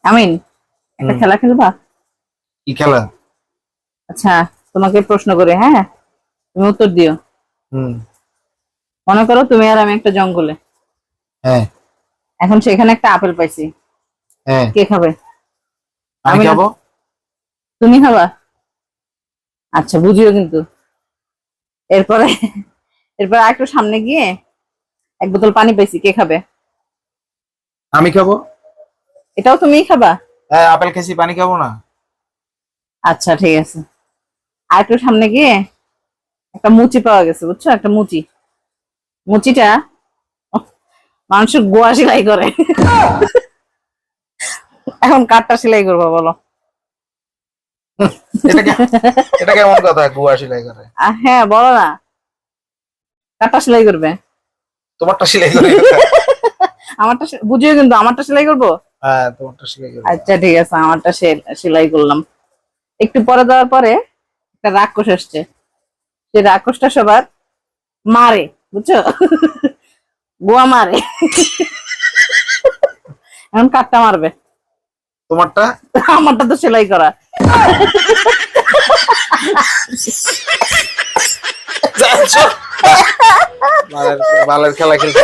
আমিন, একটা খেলা খেলবা? কি খেলা? আচ্ছা, তোমাকে প্রশ্ন করে, হ্যাঁ, তুমি উত্তর দিও। হুম। মনে করো তুমি আর আমি একটা জঙ্গলে, হ্যাঁ এখন সেখানে একটা আপেল পাইছি। হ্যাঁ। কে খাবে? আমি আমি না, খাবো। তুমি খাবা? আচ্ছা, বুঝিও কিন্তু। এরপরে এরপরে একটু সামনে গিয়ে এক বোতল পানি পাইছি, কে খাবে? আমি খাবো। এটাও তুমিই খাবা? হ্যাঁ, আপেল খেয়েছি, পানি খাবো না? আচ্ছা, ঠিক আছে। আর একটু সামনে গিয়ে একটা মুচি পাওয়া গেছে, বুঝছো, একটা মুচি। মুচিটা মানুষের গোয়া সেলাই করে। এখন কাঠটা সেলাই করবো বলো? এটা কে এটা কেমন কথা, গুয়া সেলাই করে? হ্যাঁ, বলো না, কাঠটা সেলাই করবে। তোমারটা সেলাই করে কোথায়? আমারটা বুঝিও কিন্তু, আমারটা সেলাই করবো। হ্যাঁ, তোমারটা সেলাই করে। আচ্ছা, ঠিক আছে, আমারটা সেলাই করলাম। একটু পরে দেওয়ার পরে একটা রাক্ষস আসছে, সেই রাক্ষসটা সবার মারে, বুঝছো, গোয়া মারে। এখন কাঠটা মারবে। তোমারটা? আমারটা তো সেলাই করা। বালের খেলা খেলতে